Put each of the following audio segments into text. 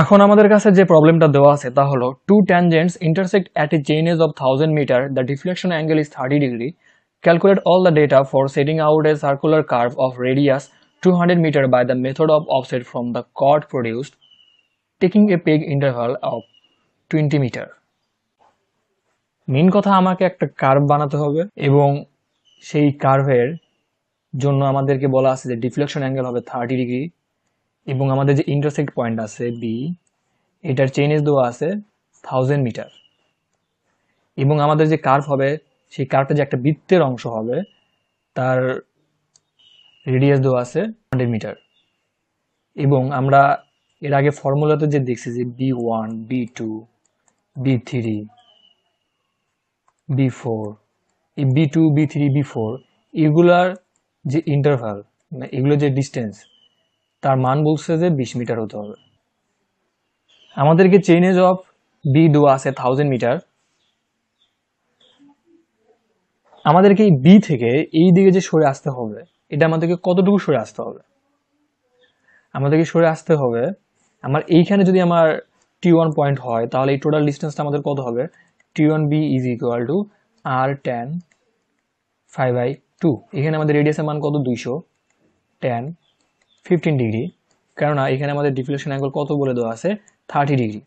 এখন আমাদের কাছে যে প্রবলেমটা দেওয়া আছে তা হলো two tangents intersect at a chain edge of 1000 meter. The deflection angle is 30 degree. Calculate all the data for setting out a circular curve of radius 200 meter by the method of offset from the chord produced, taking a peg interval of 20 meter. Main কথা আমাকে একটা curve বানাতে হবে এবং সেই কার্ভের জন্য আমাদেরকে বলা আছে যে ডিফ্লেকশন অ্যাঙ্গেল হবে 30 ডিগ্রি এবং আমাদের যে ইন্টারসেক্ট পয়েন্ট আছে বি, এটার চেইন এজ দেওয়া আছে 1000 মিটার এবং আমাদের যে কার্ভ হবে সেই কার্ভটা যে একটা বৃত্তের অংশ হবে তার রেডিয়াস দেওয়া আছে 100 মিটার। এবং আমরা এর আগে ফর্মুলাতে যে দেখছি যে B1, B2, B3, B4, এই B2, B3, B4 এগুলার যে ইন্টারভাল মানে এগুলো যে ডিস্টেন্স তার মান বলছে যে 20 মিটার হতে হবে। আমাদেরকে চেইন এজ অফ বি দেওয়া আছে 1000 মিটার। আমাদেরকে এই বি থেকে এই দিকে যে সরে আসতে হবে এটা আমাদেরকে কতটুকু সরে আসতে হবে? আমাদেরকে সরে আসতে হবে, আমার এইখানে যদি আমার T1 পয়েন্ট হয় তাহলে এই টোটাল ডিস্টেন্সটা আমাদের কত হবে? T1B is equal two R tan 5/2। এখানে আমাদের রেডিয়াসের মান কত? 200 tan 15 ডিগ্রি, কেননা এখানে আমাদের ডিফ্লেকশন অ্যাঙ্গেল কত বলে দেওয়া আছে? 30 ডিগ্রি।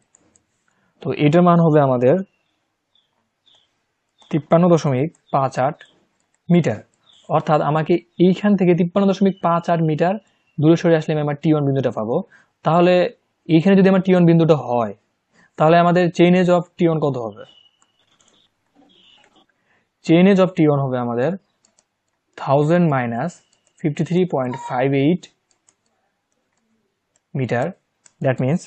তো এটার মান হবে আমাদের 53.58 মিটার। অর্থাৎ আমাকে এইখান থেকে 53.58 মিটার দূরে সরে আসলে আমি আমার T1 বিন্দুটা পাবো। তাহলে এইখানে যদি আমার T1 বিন্দুটা হয় তাহলে আমাদের চেইন এজ অফ T1 কত হবে? চেইন এজ অফ T1 হবে আমাদের 1000 minus 53.58 metre, that means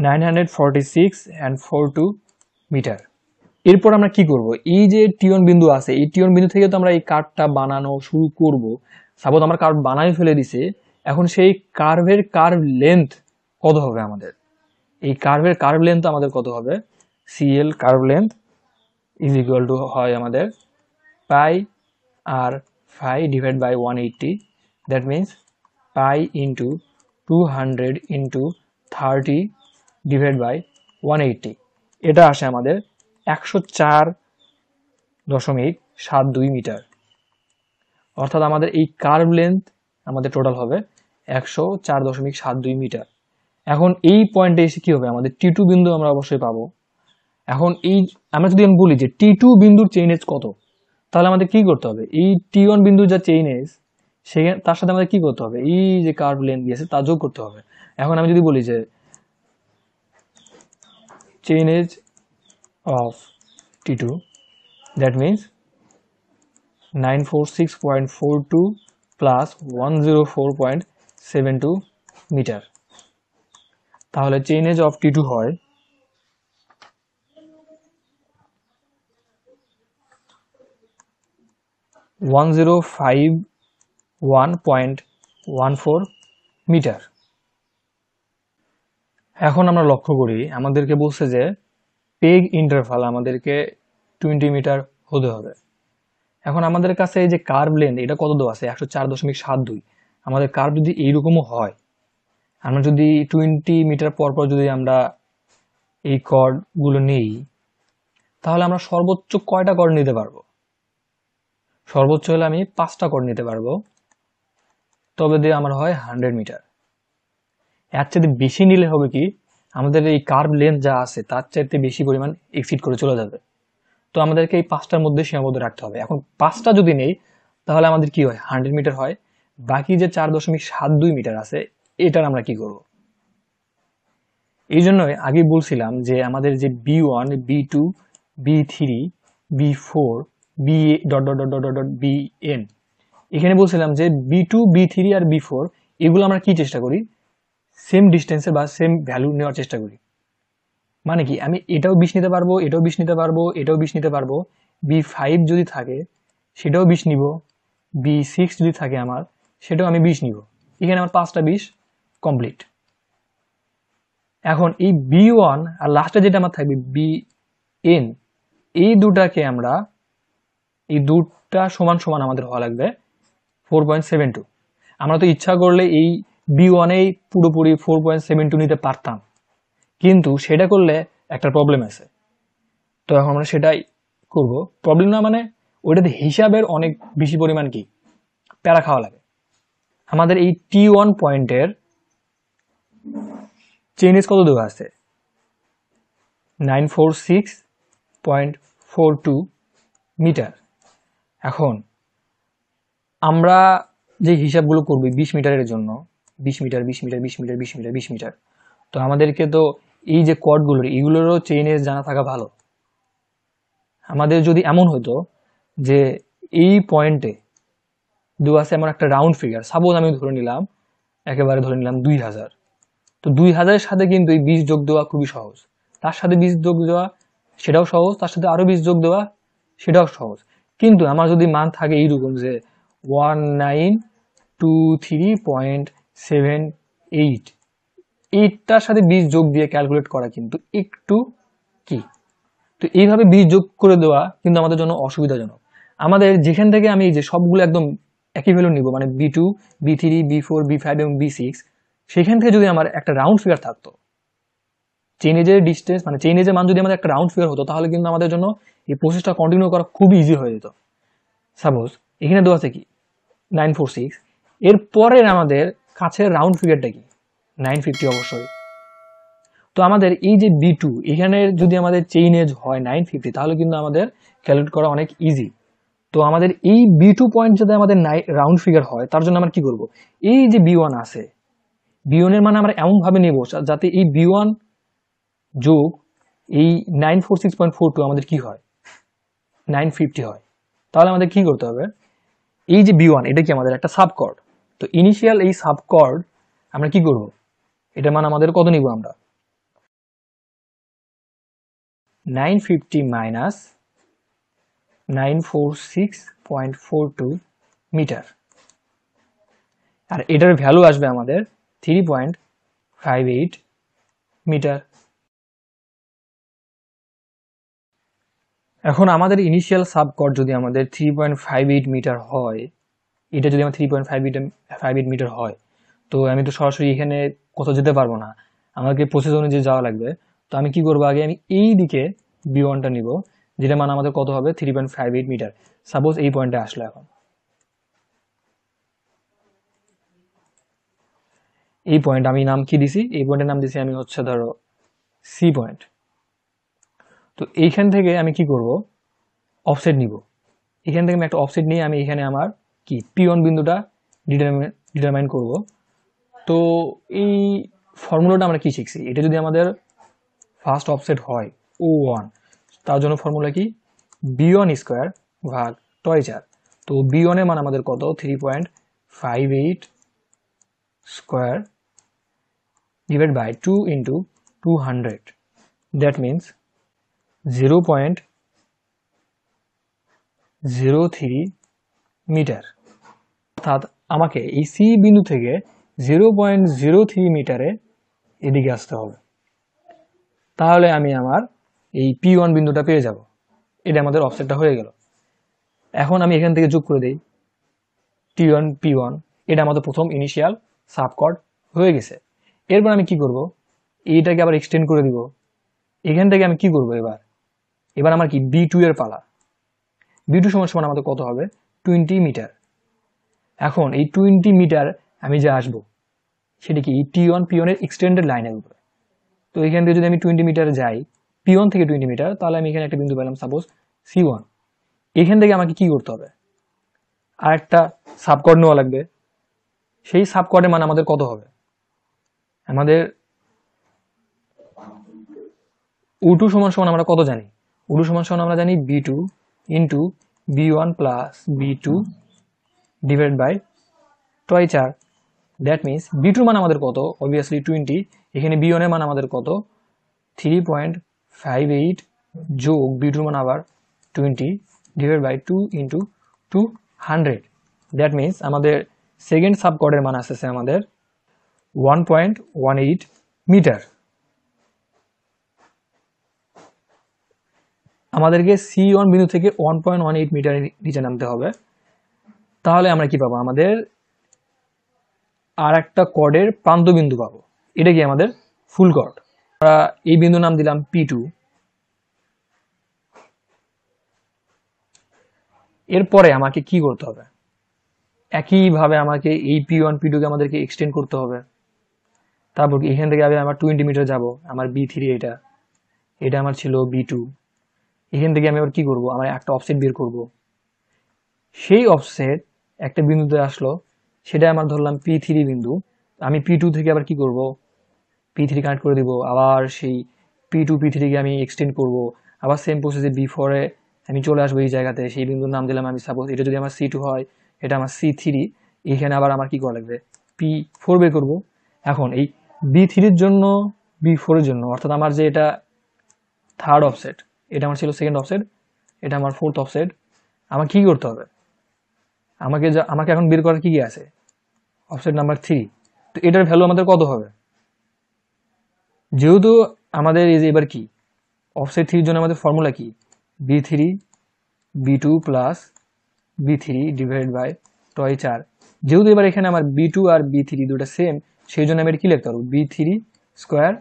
946.42 metre. এরপর আমরা কি করব? এই যে T1 বিন্দু আছে এই T1 বিন্দু থেকে তো আমরা এই কার্ভটা বানানো শুরু করব। সাপোজ আমরা কার্ভ বানাই ফেলে দিছে, এখন সেই কার্ভের কার্ভ লেন্থ কত হবে আমাদের? এই কার্ভের কার্ভ লেন্থ আমাদের কত হবে? CL curve length is equal to হয় আমাদের pi R phi divide by 180, that means pi into 200 into 30 divide by 180। এটা আসে আমাদের 104.72 মিটার। অর্থাৎ আমাদের এই কার্ভ লেন্থ আমাদের টোটাল হবে 104.72 মিটার। এখন এই পয়েন্টে এসে কি হবে? আমাদের T2 বিন্দু আমরা অবশ্যই পাবো। এখন এই আমরা যদি আমি বলি যে T2 বিন্দুর চেইন এজ কত, তাহলে আমাদের কি করতে হবে? এই T1 বিন্দুর যা চেইন এজ সেখানে তার সাথে আমাদের কি করতে হবে? এই যে কার্ভ লেন্থ দিয়েছে তা যোগ করতে হবে। এখন আমি যদি বলি যে chain age of T2, that means 946.42 plus 104.72 metre. তাহলে চেইন এজ অফ T2 হয় 1051.14 মিটার। এখন আমরা লক্ষ্য করি আমাদেরকে বলছে যে পেগ ইন্টারভাল আমাদেরকে 20 মিটার হতে হবে। এখন আমাদের কাছে এই যে কার্ভ লেন্থ এটা কত দেওয়া আছে? 104.72। আমাদের কার্ভ যদি এইরকমও হয়, আমরা যদি 20 মিটার পর পর যদি আমরা এই কর্ড গুলো নেই তাহলে আমরা সর্বোচ্চ কয়টা কর্ড নিতে পারবো? সর্বোচ্চ হলে আমি 5টা কর্ড নিতে পারবো, তবে দিয়ে আমার হয় 100 মিটার। এর চাইতে বেশি নিলে হবে কি, আমাদের এই কার্ভ লেন্থ যা আছে তার চাইতে বেশি পরিমাণ এক্সিড করে চলে যাবে। তো আমাদেরকে এই 5টার মধ্যে সীমাবদ্ধ রাখতে হবে। এখন 5টা যদি নেই তাহলে আমাদের কি হয়? 100 মিটার হয়। বাকি যে 4.72 মিটার আছে এটার আমরা কি করব? এই জন্যই আগে বলছিলাম যে আমাদের যে B1, B2, B3, B4, B dot dot dot dot dot BN, এখানে বলছিলাম যে B2, B3 আর B4 এগুলো আমরা কি চেষ্টা করি? সেম ডিস্টেন্সে বা সেম ভ্যালু নেওয়ার চেষ্টা করি। মানে কি, আমি এটাও 20 নিতে পারবো, এটাও 20 নিতে পারবো, এটাও 20 নিতে পারবো। B5 যদি থাকে সেটাও 20 নিব, B6 যদি থাকে আমার সেটাও আমি 20 নিব। এখানে আমার 5টা 20 কমপ্লিট। এখন এই B1 আর লাস্টে যেটা আমার থাকবে BN, এই দুটাকে আমরা এই দুটা সমান সমান আমাদের হওয়া লাগবে 4.72। আমরা তো ইচ্ছা করলে এই B1 এই পুরোপুরি 4.72 নিতে পারতাম, কিন্তু সেটা করলে একটা প্রবলেম আছে। তো এখন আমরা সেটাই করব। প্রবলেম না মানে ওইটাতে হিসাবের অনেক বেশি পরিমাণ কি প্যারা খাওয়া লাগে। আমাদের এই T1 পয়েন্টের চেইনেজ কত দেওয়া আছে? 946.42 মিটার। এখন আমরা যে হিসাবগুলো করবো 20 মিটারের জন্য, 20 metre 20 metre 20 metre 20 metre 20 metre, তো আমাদেরকে তো এই যে কর্ডগুলোর এগুলোরও চেইনেজ জানা থাকা ভালো। আমাদের যদি এমন হতো যে এই পয়েন্টে দেওয়া আছে এমন একটা রাউন্ড ফিগার, সাপোজ আমি ধরে নিলাম, একেবারে ধরে নিলাম 2000, তো 2000-এর সাথে কিন্তু এই 20 যোগ দেওয়া খুবই সহজ, তার সাথে 20 যোগ দেওয়া সেটাও সহজ, তার সাথে আরো 20 যোগ দেওয়া সেটাও সহজ। কিন্তু আমার যদি মান থাকে এইরকম যে 1923.78, এইটার সাথে 20 যোগ দিয়ে ক্যালকুলেট করা কিন্তু একটু কি, তো এইভাবে 20 যোগ করে দেওয়া কিন্তু আমাদের জন্য অসুবিধাজনক। আমাদের যেখান থেকে আমি যে সবগুলো একদম একই ভ্যালু নিব, মানে B2 B3 B4 B5 এবং B6, সেখান থেকে যদি আমার একটা রাউন্ড ফিগার থাকতো, চেইনেজের ডিস্টেন্স মানে চেইনেজের মান যদি আমাদের একটা রাউন্ড ফিগার হতো, তাহলে কিন্তু আমাদের জন্য এই প্রসেসটা কন্টিনিউ করা খুব ইজি হয়ে যেত। সাপোজ এখানে দেওয়া আছে কি 946, এর পরের আমাদের কাছের রাউন্ড ফিগারটা কি 950 অবশ্যই। তো আমাদের এই যে B2 এখানে যদি আমাদের চেইনেজ হয় 950, তাহলে কিন্তু আমাদের ক্যালকুলেট করা অনেক ইজি। তো আমাদের এই B2 পয়েন্ট যাতে আমাদের রাউন্ড ফিগার হয়, তার জন্য আমরা কি করব, এই যে B1 আছে, B1 এর মানে আমরা এমন ভাবে নেব যাতে এই B1 যোগ এই 946.42 আমাদের কি হয় 950 হয়। তাহলে আমাদের কি করতে হবে, এই যে B1 এটা কি আমাদের একটা সাবকর্ড, তো ইনিশিয়াল এই সাবকর্ড আমরা কি করব, এটা মানে আমাদের কত নিব আমরা 950 মাইনাস 946.42 মিটার, আর এটার ভ্যালু আসবে আমাদের 3.58 মিটার। এখন আমাদের ইনিশিয়াল সাবকর্ড যদি আমাদের 3.58 মিটার হয়, এটা যদি আমার 3.58 মিটার হয়, তো আমি তো সরাসরি এখানে কোথাও যেতে পারবো না, আমাকে প্রসেস অনুযায়ী যাওয়া লাগবে। তো আমি কি করবো, আগে আমি এই দিকে B1টা নিব, যেটা মানে আমাদের কত হবে 3.58 মিটার। সাপোজ এই পয়েন্টে আসলো, এখন এই পয়েন্ট আমি নাম কি দিছি, এই পয়েন্টের নাম দিছি আমি হচ্ছে ধরো সি পয়েন্ট। তো এইখান থেকে আমি কি করব, অফসেট নিব, এখান থেকে আমি একটা অফসেট নিয়ে আমি এখানে আমার কি P1 বিন্দুটা ডিটারমাইন করব। তো এই ফর্মুলাটা আমরা কি শিখছি, এটা যদি আমাদের ফার্স্ট অফসেট হয় O1, তার জন্য ফর্মুলা কি B1 স্কোয়ার ভাগ টয় 4। তো B1 এর মান আমাদের কত 3.58 square divide by 2 into 200, that means 0.03 metre. অর্থাৎ আমাকে এই সি বিন্দু থেকে 0.03 মিটারে এদিকে আসতে হবে, তাহলে আমি আমার এই P1 বিন্দুটা পেয়ে যাব। এটা আমাদের অফসেটটা হয়ে গেল। এখন আমি এখান থেকে যোগ করে দেই T1 P1, এটা আমাদের প্রথম ইনিশিয়াল সাবকর্ড হয়ে গেছে। এরপর আমি কি করব, এইটাকে আবার এক্সটেন্ড করে দিব। এখান থেকে আমি কি করব, এবার আমার কি B2 এর পালা। B2 সমান আমাদের কত হবে 20 মিটার। এখন এই 20 মিটার আমি যে আসবো, সেটা কি T1 P1 এর এক্সটেন্ডেড লাইনের উপরে। তো এখান থেকে যদি আমি 20 মিটার যাই, P1 থেকে 20 মিটার, তাহলে আমি এখানে একটা বিন্দু পেলাম সাপোজ C1। এখান থেকে আমাকে কি করতে হবে, আর একটা সাবকর্ড নেওয়া লাগবে। সেই সাবকর্ডের মান আমাদের কত হবে, আমাদের U2 সমান আমরা কত জানি, U2 সমান আমরা জানি B2 into B1 plus B2 divide by টয় 4। দ্যাট মিনস B2 মান আমাদের কত, অবভিয়াসলি 20, এখানে B1 এর মান আমাদের কত 3.58 যোগ B2 মান আবার 20 divide by 2 into 200। That means আমাদের সেকেন্ড সাবকর্ডের মান আসছে আমাদের 1.18 মিটার। আমাদেরকে C1 বিন্দু থেকে 1.18 মিটার নিচে নামতে হবে। তাহলে আমরা কি পাবো, আমাদের আর একটা কর্ডের প্রান্ত বিন্দু পাবো, এটা কি আমাদের ফুল কর্ড। আমরা এই বিন্দু নাম দিলাম P2। এরপরে আমাকে কি করতে হবে, একইভাবে আমাকে এই P1 P2 কে আমাদেরকে এক্সটেন্ড করতে হবে। তারপর এখান থেকে আবার আমার 20 মিটার যাব, আমার B3 এটা, এটা আমার ছিল B2। এখান থেকে আমি আবার কি করব, আমার একটা অফসেট বের করব। সেই অফসেট একটা বিন্দুতে আসলো, সেটা আমার ধরলাম P3 বিন্দু। আমি P2 থেকে আবার কি করব, P3 কানেক্ট করে দিব, আবার সেই P2 P3 কে আমি এক্সটেন্ড করব। আবার সেম প্রসেসে B4 এ আমি চলে আসবো এই জায়গাতে, সেই বিন্দুর নাম দিলাম আমি, সাপোজ এটা যদি আমার C2 হয়, এটা আমার C3। এখানে আবার আমার কি করা লাগবে, P4 বের করব। এখন এই B3 এর জন্য, B4 এর জন্য, অর্থাৎ আমার যে এটা থার্ড অফসেট, এটা আমার ছিল সেকেন্ড অফসেট, এটা আমার ফোর্থ অফসেট। আমার কি করতে হবে, আমাকে এখন বের করার কি কি আছে, অফসেট নাম্বার 3। তো এটার ভ্যালু আমাদের কত হবে, যেহেতু আমাদের এই যে এবার কি অফসেট 3 এর জন্য আমাদের ফর্মুলা কি, B3 B2 plus B3 divide by 2/4। যেহেতু এবার এখানে আমার B2 আর B3 দুটো সেম, সেই জন্য আমি এটা কি লিখতে পারবো, B3 square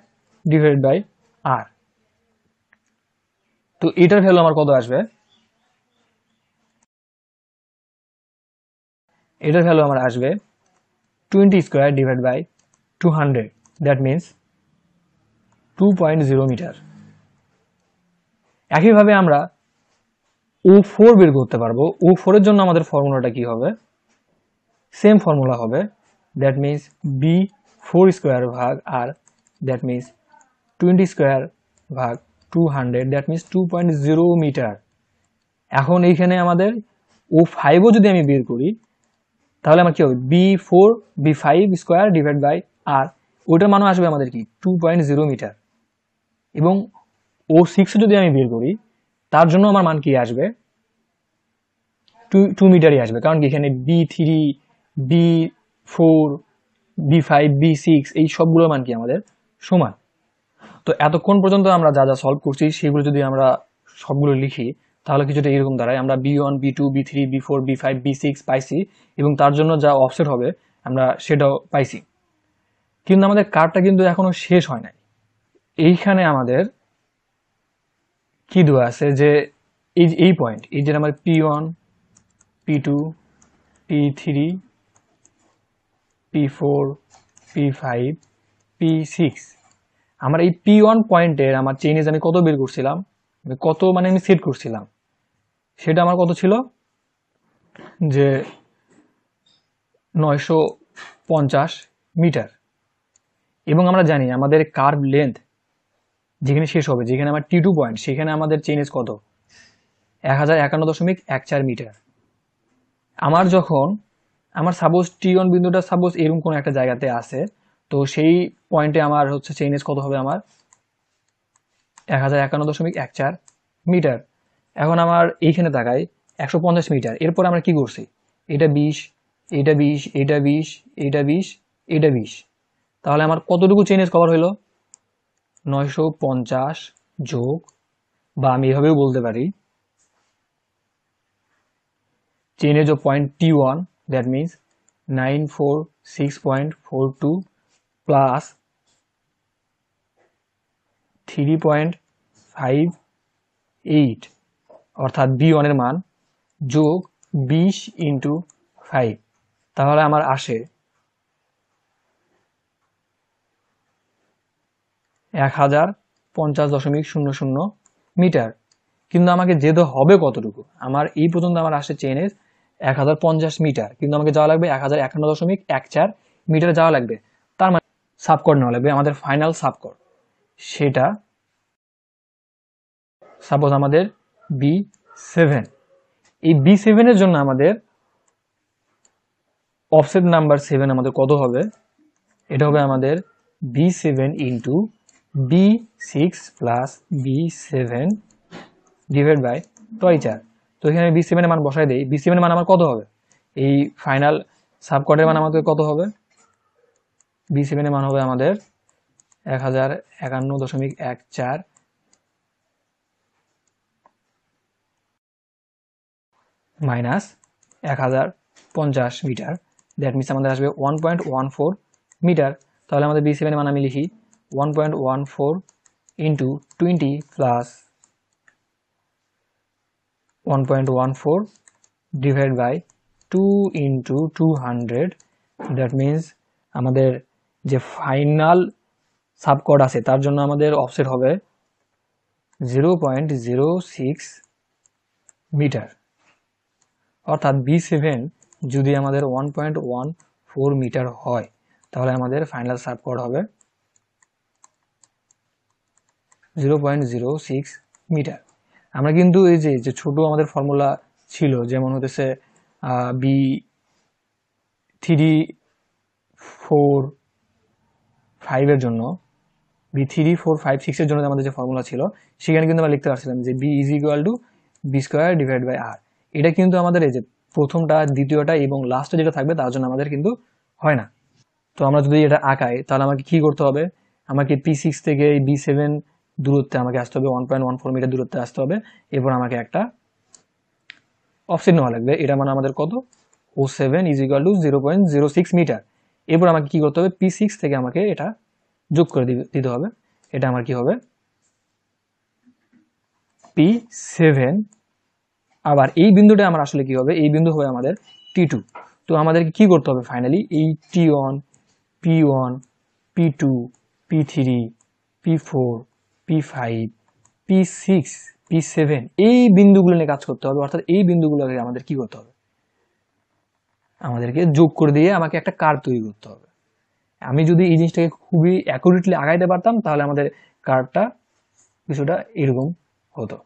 divide by R। তো এটার ভ্যালু আমার কত আসবে, এটার ভ্যালু আমার আসবে 20 square divide by 200, that means 2.0 metre. একইভাবে আমরা O4 বের করতে পারবো। O4 এর জন্য আমাদের ফর্মুলাটা কি হবে, সেম ফর্মুলা হবে, দ্যাট মিনস B4 স্কোয়ার ভাগ R, দ্যাট মিনস 20 স্কোয়ার ভাগ 200, দ্যাট মিনস 2.0 মিটার। এখন এইখানে আমাদের O5ও যদি আমি বের করি, তাহলে আমার কি হবে, B5 square divide by R, ওইটার মানও আসবে আমাদের কি 2.0 মিটার। এবং O6 যদি আমি বের করি, তার জন্য আমার মান কি আসবে, 2 মিটারই আসবে। কারণ কি এখানে B3 B4 B5 B6 এই সবগুলোর মান কি আমাদের সমান। তো এতক্ষণ পর্যন্ত আমরা যা যা সলভ করছি সেগুলো যদি আমরা সবগুলো লিখি, তাহলে কিছুটা এরকম দাঁড়ায়, আমরা B1 B2 B3 B4 B5 B6 পাইছি, এবং তার জন্য যা অফসেট হবে আমরা সেটাও পাইছি। কিন্তু আমাদের কার্ডটা কিন্তু এখনো শেষ হয় নাই। এইখানে আমাদের কি দেওয়া আছে, যে এই পয়েন্ট, এই যে আমার P1 P2 P3 P4 P5 P6, আমার এই P1 পয়েন্টের আমার চেইনেজ আমি কত বের করছিলাম, কত মানে আমি সেট করছিলাম, সেটা আমার কত ছিল, যে 950 মিটার। এবং আমরা জানি আমাদের কার্ভ লেন্থ যেখানে শেষ হবে, যেখানে আমার T2 পয়েন্ট, সেখানে আমাদের চেইনেজ কত, 1051.14 মিটার। আমার যখন আমার সাপোজ T1 বিন্দুটা সাপোজ এরকম কোন একটা জায়গাতে আছে, তো সেই পয়েন্টে আমার হচ্ছে চেইনেজ কত হবে, আমার 1051.14 মিটার। এখন আমার এইখানে তাকাই 150 মিটার। এরপর আমরা কি করছি, এটা 20, এটা 20, এটা 20, এটা 20, এটা 20। তাহলে আমার কতটুকু চেইনেজ কভার হইলো, 950 যোগ, বা আমি এভাবেও বলতে পারি, chainage of point T1, that means 946.42 plus 3.58, অর্থাৎ B1 এর মান, যোগ 20 ইন্টু 5, তাহলে আমার আসে 1050.00 মিটার। কিন্তু আমাকে যেতে হবে কতটুকু, আমার এই পর্যন্ত আমার আসে চেইনেজ 1050 মিটার, কিন্তু আমাকে যাওয়া লাগবে 1051.14 মিটার যাওয়া লাগবে। তার মানে সাবকর্ড নেওয়া লাগবে, আমাদের ফাইনাল সাবকর্ড, সেটা সাপোজ আমাদের B7। এই B7 এর জন্য আমাদের অফসেট নাম্বার 7 আমাদের কত হবে, এটা হবে আমাদের B7 into B6 plus B7 divide by 2/4। তো এখানে B7 এর মান বসাই দেই, B7 এর মান আমার কত হবে, এই ফাইনাল সাবকর্ডের মান আমাদের কত হবে, B7 এর মান হবে আমাদের 1051.14 মাইনাস 1050 মিটার, দ্যাট মিনস আমাদের আসবে 1.14 মিটার। তাহলে আমাদের বি সেভেনের মান আমি লিখি 1.14 into 20 plus 1.14 divide by 2 into 200, that means আমাদের যে ফাইনাল সাবকর্ড আছে তার জন্য আমাদের অফসেট হবে 0.06 মিটার। অর্থাৎ B7 যদি আমাদের 1.14 মিটার হয় তাহলে আমাদের ফাইনাল সাবকর্ড হবে 0.06 মিটার। আমরা কিন্তু এই যে ছোট আমাদের ফর্মুলা ছিল, যেমন হতেছে B3-4-5 এর জন্য, B3-4-5-6 এর জন্য আমাদের যে ফর্মুলা ছিল সেখানে কিন্তু আমরা লিখতে পারছিলাম যে B is equal to B square divide by R. এটা কিন্তু আমাদের এই যে প্রথমটা, দ্বিতীয়টা এবং লাস্টে যেটা থাকবে তার জন্য আমাদের কিন্তু হয় না। তো আমরা যদি এটা আঁকাই তাহলে আমাকে কি করতে হবে, আমাকে P6 থেকে B7 দূরত্বে আমাকে আসতে হবে, 1.14 মিটার দূরত্বে আসতে হবে। এরপর আমাকে একটা অফসেট নেওয়া লাগবে, এটা মানে আমাদের কত, O7 is equal two 0.06 metre. এরপর আমাকে কি করতে হবে, P6 থেকে আমাকে এটা যোগ করে দিতে হবে। এটা আমার কি হবে P7। আবার এই বিন্দুটা আমার আসলে কি হবে, এই বিন্দু হবে আমাদের T2। তো আমাদেরকে কি করতে হবে ফাইনালি, এই T1, P1, P2, P3, P4, P5, P6, P7 এই বিন্দুগুলো নিয়ে কাজ করতে হবে। অর্থাৎ এই বিন্দুগুলোকে আমাদের কি করতে হবে, আমাদেরকে যোগ করে দিয়ে আমাকে একটা কার্ভ তৈরি করতে হবে। আমি যদি এই জিনিসটাকে খুবই অ্যাকুরেটলি আগাইতে পারতাম তাহলে আমাদের কার্ভটা কিছুটা এরকম হতো।